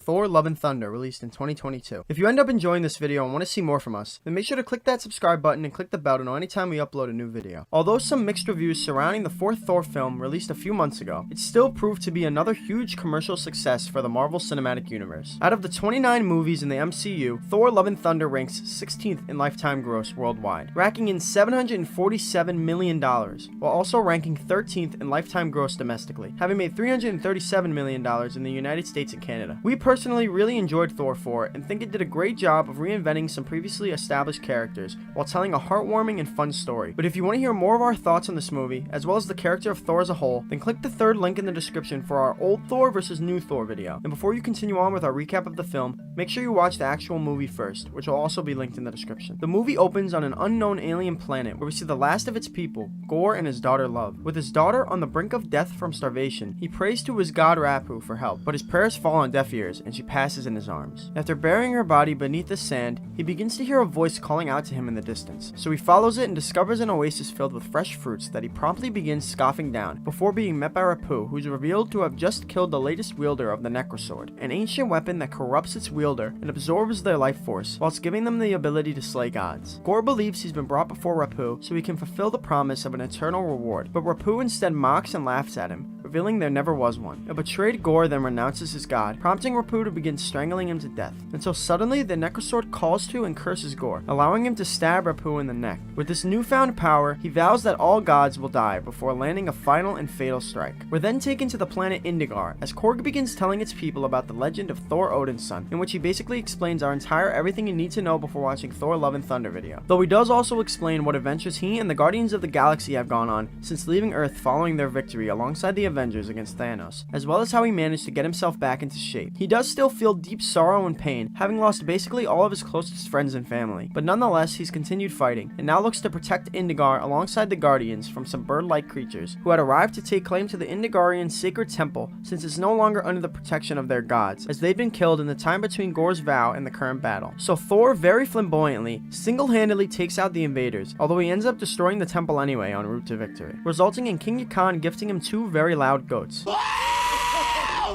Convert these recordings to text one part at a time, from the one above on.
Thor Love and Thunder, released in 2022. If you end up enjoying this video and want to see more from us, then make sure to click that subscribe button and click the bell to know anytime we upload a new video. Although some mixed reviews surrounding the fourth Thor film released a few months ago, it still proved to be another huge commercial success for the Marvel Cinematic Universe. Out of the 29 movies in the MCU, Thor Love and Thunder ranks 16th in lifetime gross worldwide, racking in $747 million, while also ranking 13th in lifetime gross domestically, having made $337 million in the United States and Canada. We personally really enjoyed Thor 4 and think it did a great job of reinventing some previously established characters while telling a heartwarming and fun story. But if you want to hear more of our thoughts on this movie, as well as the character of Thor as a whole, then click the third link in the description for our old Thor versus new Thor video. And before you continue on with our recap of the film, make sure you watch the actual movie first, which will also be linked in the description. The movie opens on an unknown alien planet where we see the last of its people, Gorr and his daughter Love. With his daughter on the brink of death from starvation, he prays to his god Rapu for help, but his prayers fall on deaf ears and she passes in his arms. After burying her body beneath the sand, he begins to hear a voice calling out to him in the distance. So he follows it and discovers an oasis filled with fresh fruits that he promptly begins scoffing down before being met by Rapu, who's revealed to have just killed the latest wielder of the Necrosword, an ancient weapon that corrupts its wielder and absorbs their life force, whilst giving them the ability to slay gods. Gorr believes he's been brought before Rapu so he can fulfill the promise of an eternal reward, but Rapu instead mocks and laughs at him, revealing there never was one. A betrayed Gorr then renounces his god, prompting Rapu to begin strangling him to death, until suddenly the Necrosword calls to and curses Gorr, allowing him to stab Rapu in the neck. With this newfound power, he vows that all gods will die before landing a final and fatal strike. We're then taken to the planet Indigar, as Korg begins telling its people about the legend of Thor Odin's son, in which he basically explains our entire everything you need to know before watching Thor Love and Thunder video. Though he does also explain what adventures he and the Guardians of the Galaxy have gone on since leaving Earth following their victory alongside the Avengers against Thanos, as well as how he managed to get himself back into shape. He does still feel deep sorrow and pain, having lost basically all of his closest friends and family, but nonetheless he's continued fighting, and now looks to protect Indigar alongside the Guardians from some bird-like creatures who had arrived to take claim to the Indigarian sacred temple since it's no longer under the protection of their gods, as they've been killed in the time between Gorr's vow and the current battle. So Thor very flamboyantly, single-handedly takes out the invaders, although he ends up destroying the temple anyway en route to victory, resulting in King Khan gifting him 2 very loud goats.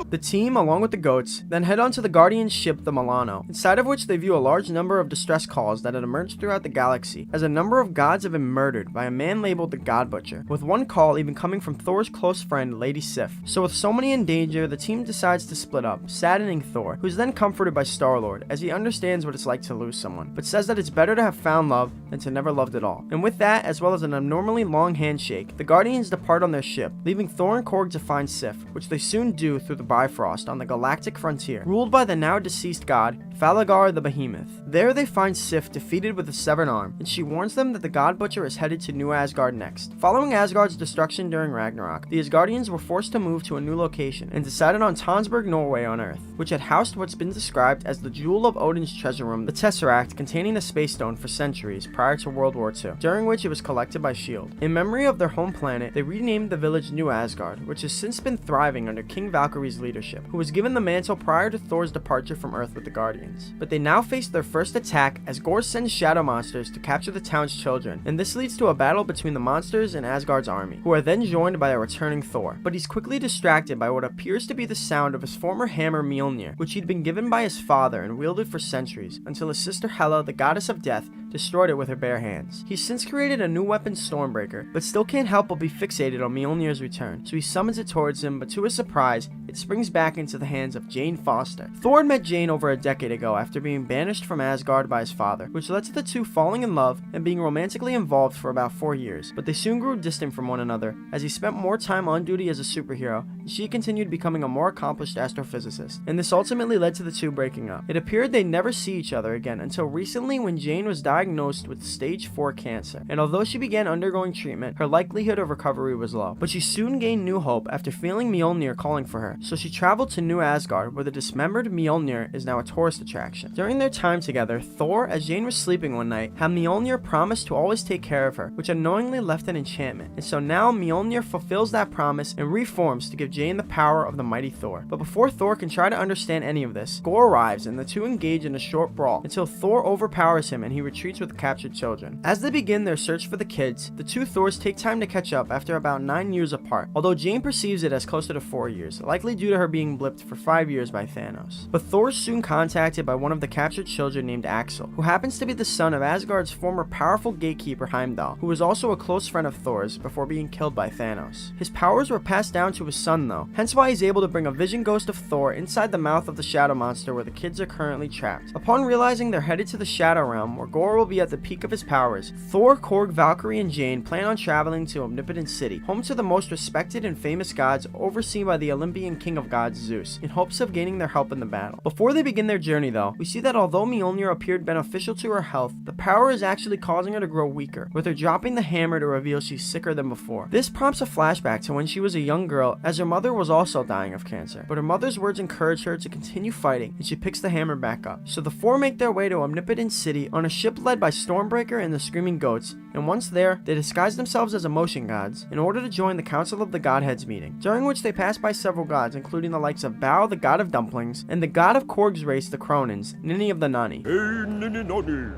The team, along with the goats, then head on to the Guardians' ship, the Milano, inside of which they view a large number of distress calls that had emerged throughout the galaxy, as a number of gods have been murdered by a man labeled the God Butcher, with one call even coming from Thor's close friend, Lady Sif. So with so many in danger, the team decides to split up, saddening Thor, who's then comforted by Star-Lord, as he understands what it's like to lose someone, but says that it's better to have found love than to never loved at all. And with that, as well as an abnormally long handshake, the Guardians depart on their ship, leaving Thor and Korg to find Sif, which they soon do through the Bifrost on the galactic frontier, ruled by the now deceased god, Falagar the Behemoth. There they find Sif defeated with a severed arm, and she warns them that the God Butcher is headed to New Asgard next. Following Asgard's destruction during Ragnarok, the Asgardians were forced to move to a new location, and decided on Tonsberg, Norway on Earth, which had housed what's been described as the jewel of Odin's treasure room, the Tesseract, containing the Space Stone for centuries prior to World War II, during which it was collected by S.H.I.E.L.D. In memory of their home planet, they renamed the village New Asgard, which has since been thriving under King Valkyrie's leadership, who was given the mantle prior to Thor's departure from Earth with the Guardians. But they now face their first attack as Gorr sends shadow monsters to capture the town's children, and this leads to a battle between the monsters and Asgard's army, who are then joined by a returning Thor. But he's quickly distracted by what appears to be the sound of his former hammer Mjolnir, which he'd been given by his father and wielded for centuries, until his sister Hela, the goddess of death, destroyed it with her bare hands. He's since created a new weapon, Stormbreaker, but still can't help but be fixated on Mjolnir's return, so he summons it towards him, but to his surprise, it springs back into the hands of Jane Foster. Thor met Jane over a decade ago after being banished from Asgard by his father, which led to the two falling in love and being romantically involved for about 4 years, but they soon grew distant from one another as he spent more time on duty as a superhero and she continued becoming a more accomplished astrophysicist, and this ultimately led to the two breaking up. It appeared they'd never see each other again until recently when Jane was diagnosed with stage 4 cancer, and although she began undergoing treatment, her likelihood of recovery was low, but she soon gained new hope after feeling Mjolnir calling for her, so she traveled to New Asgard where the dismembered Mjolnir is now a tourist attraction. During their time together, Thor, as Jane was sleeping one night, had Mjolnir promise to always take care of her, which unknowingly left an enchantment, and so now Mjolnir fulfills that promise and reforms to give Jane the power of the mighty Thor. But before Thor can try to understand any of this, Gorr arrives and the two engage in a short brawl until Thor overpowers him and he retreats with captured children. As they begin their search for the kids, the two Thors take time to catch up after about 9 years apart, although Jane perceives it as closer to 4 years, likely due due to her being blipped for 5 years by Thanos. But Thor's soon contacted by one of the captured children named Axel, who happens to be the son of Asgard's former powerful gatekeeper Heimdall, who was also a close friend of Thor's before being killed by Thanos. His powers were passed down to his son though, hence why he's able to bring a vision ghost of Thor inside the mouth of the Shadow Monster where the kids are currently trapped. Upon realizing they're headed to the Shadow Realm where Gorr will be at the peak of his powers, Thor, Korg, Valkyrie, and Jane plan on traveling to Omnipotent City, home to the most respected and famous gods overseen by the Olympian king of gods Zeus, in hopes of gaining their help in the battle. Before they begin their journey though, we see that although Mjolnir appeared beneficial to her health, the power is actually causing her to grow weaker, with her dropping the hammer to reveal she's sicker than before. This prompts a flashback to when she was a young girl, as her mother was also dying of cancer, but her mother's words encourage her to continue fighting, and she picks the hammer back up. So the four make their way to Omnipotent City on a ship led by Stormbreaker and the Screaming Goats, and once there, they disguise themselves as emotion gods in order to join the Council of the Godheads meeting, during which they pass by several gods, including the likes of Bao, the god of dumplings, and the god of Korg's race, the Kronins, Nini of the Nani.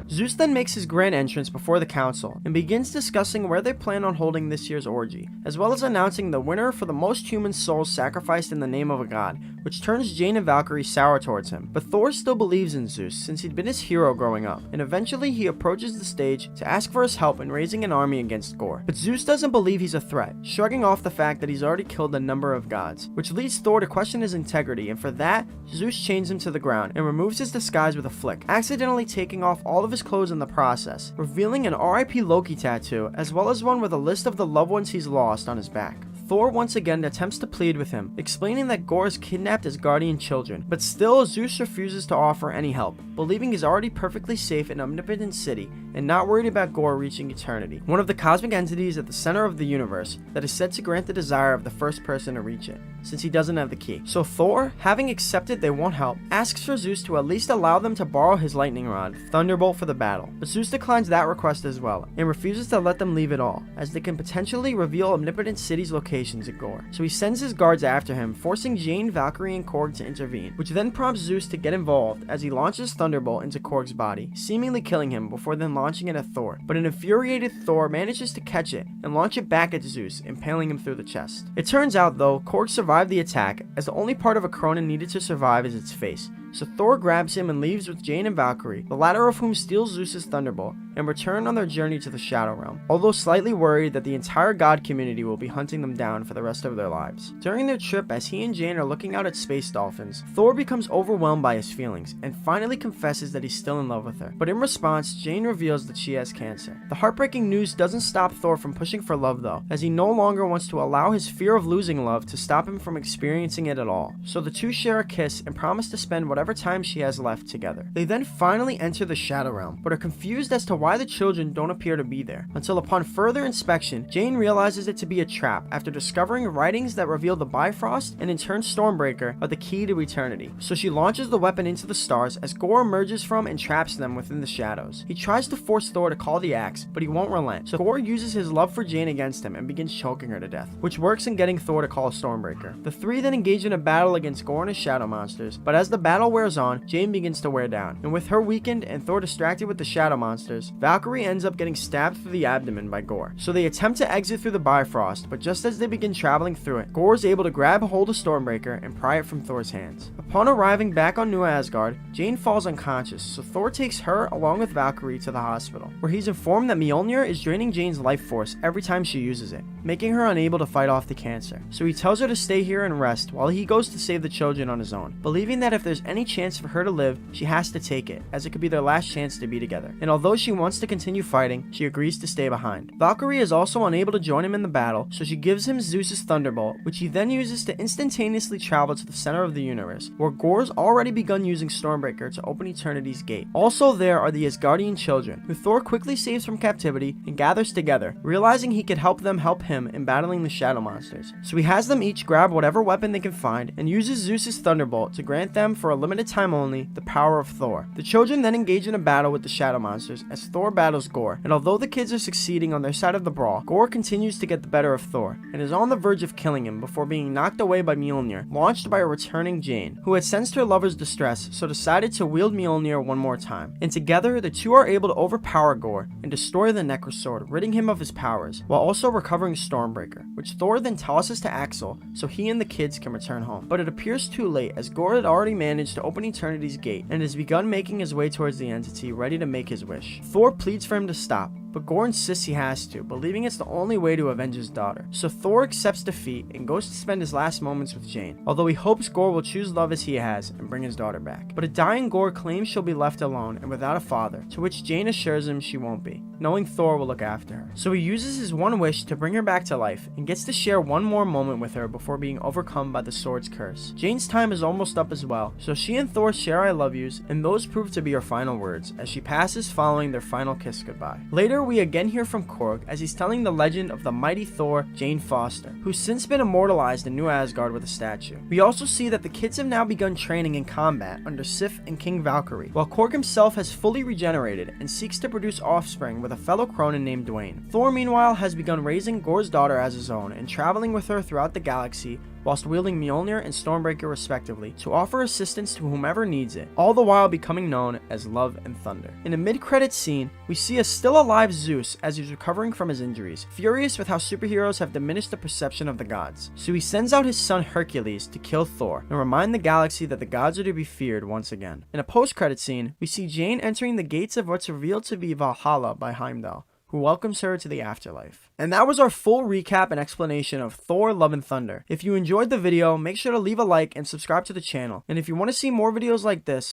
Zeus then makes his grand entrance before the council and begins discussing where they plan on holding this year's orgy, as well as announcing the winner for the most human souls sacrificed in the name of a god, which turns Jane and Valkyrie sour towards him. But Thor still believes in Zeus since he'd been his hero growing up, and eventually he approaches the stage to ask for his help in raising an army against Gorr. But Zeus doesn't believe he's a threat, shrugging off the fact that he's already killed a number of gods, which leads Thor to question his integrity, and for that, Zeus chains him to the ground and removes his disguise with a flick, accidentally taking off all of his clothes in the process, revealing an R.I.P. Loki tattoo, as well as one with a list of the loved ones he's lost on his back. Thor once again attempts to plead with him, explaining that Gorr has kidnapped his guardian children, but still Zeus refuses to offer any help, believing he's already perfectly safe in Omnipotent City and not worried about Gorr reaching eternity, one of the cosmic entities at the center of the universe that is said to grant the desire of the first person to reach it, since he doesn't have the key. So Thor, having accepted they won't help, asks for Zeus to at least allow them to borrow his lightning rod, Thunderbolt, for the battle, but Zeus declines that request as well, and refuses to let them leave at all, as they can potentially reveal Omnipotent City's locations at Gorr. So he sends his guards after him, forcing Jane, Valkyrie, and Korg to intervene, which then prompts Zeus to get involved as he launches Thunderbolt into Korg's body, seemingly killing him before then launching it at Thor. But an infuriated Thor manages to catch it and launch it back at Zeus, impaling him through the chest. It turns out though, Korg survived the attack, as the only part of a Kronan needed to survive is its face. So Thor grabs him and leaves with Jane and Valkyrie, the latter of whom steals Zeus's Thunderbolt, and return on their journey to the Shadow Realm, although slightly worried that the entire god community will be hunting them down for the rest of their lives. During their trip, as he and Jane are looking out at space dolphins, Thor becomes overwhelmed by his feelings, and finally confesses that he's still in love with her. But in response, Jane reveals that she has cancer. The heartbreaking news doesn't stop Thor from pushing for love though, as he no longer wants to allow his fear of losing love to stop him from experiencing it at all. So the two share a kiss and promise to spend whatever time she has left together. They then finally enter the Shadow Realm, but are confused as to why the children don't appear to be there, until upon further inspection, Jane realizes it to be a trap after discovering writings that reveal the Bifrost and in turn Stormbreaker are the key to eternity. So she launches the weapon into the stars as Gorr emerges from and traps them within the shadows. He tries to force Thor to call the axe, but he won't relent, so Gorr uses his love for Jane against him and begins choking her to death, which works in getting Thor to call Stormbreaker. The three then engage in a battle against Gorr and his shadow monsters, but as the battle wears on, Jane begins to wear down, and with her weakened and Thor distracted with the shadow monsters, Valkyrie ends up getting stabbed through the abdomen by Gorr. So they attempt to exit through the Bifrost, but just as they begin traveling through it, Gorr is able to grab hold of Stormbreaker and pry it from Thor's hands. Upon arriving back on New Asgard, Jane falls unconscious, so Thor takes her along with Valkyrie to the hospital, where he's informed that Mjolnir is draining Jane's life force every time she uses it, making her unable to fight off the cancer. So he tells her to stay here and rest while he goes to save the children on his own, believing that if there's any chance for her to live, she has to take it, as it could be their last chance to be together. And although she wants to continue fighting, she agrees to stay behind. Valkyrie is also unable to join him in the battle, so she gives him Zeus's Thunderbolt, which he then uses to instantaneously travel to the center of the universe, where Gorr's already begun using Stormbreaker to open Eternity's gate. Also there are the Asgardian children, who Thor quickly saves from captivity and gathers together, realizing he could help them help him in battling the shadow monsters. So he has them each grab whatever weapon they can find and uses Zeus's Thunderbolt to grant them, for a limited time only, the power of Thor. The children then engage in a battle with the shadow monsters as Thor battles Gorr, and although the kids are succeeding on their side of the brawl, Gorr continues to get the better of Thor and is on the verge of killing him before being knocked away by Mjolnir, launched by a returning Jane, who had sensed her lover's distress so decided to wield Mjolnir one more time. And together, the two are able to overpower Gorr and destroy the Necrosword, ridding him of his powers, while also recovering Stormbreaker, which Thor then tosses to Axel so he and the kids can return home. But it appears too late, as Gorr had already managed to open Eternity's gate and has begun making his way towards the entity, ready to make his wish. Thor pleads for him to stop, but Gorr insists he has to, believing it's the only way to avenge his daughter. So Thor accepts defeat and goes to spend his last moments with Jane, although he hopes Gorr will choose love as he has and bring his daughter back. But a dying Gorr claims she'll be left alone and without a father, to which Jane assures him she won't be, knowing Thor will look after her. So he uses his one wish to bring her back to life and gets to share one more moment with her before being overcome by the sword's curse. Jane's time is almost up as well, so she and Thor share I love yous, and those prove to be her final words as she passes following their final kiss goodbye. Later, we again hear from Korg as he's telling the legend of the mighty Thor, Jane Foster, who's since been immortalized in New Asgard with a statue. We also see that the kids have now begun training in combat under Sif and King Valkyrie, while Korg himself has fully regenerated and seeks to produce offspring with a fellow Cronin named Dwayne. Thor, meanwhile, has begun raising Gorr's daughter as his own and traveling with her throughout the galaxy, whilst wielding Mjolnir and Stormbreaker respectively, to offer assistance to whomever needs it, all the while becoming known as Love and Thunder. In a mid-credits scene, we see a still-alive Zeus as he's recovering from his injuries, furious with how superheroes have diminished the perception of the gods. So he sends out his son Hercules to kill Thor and remind the galaxy that the gods are to be feared once again. In a post-credit scene, we see Jane entering the gates of what's revealed to be Valhalla by Heimdall, who welcomes her to the afterlife. And that was our full recap and explanation of Thor Love and Thunder. If you enjoyed the video, make sure to leave a like and subscribe to the channel. And if you want to see more videos like this,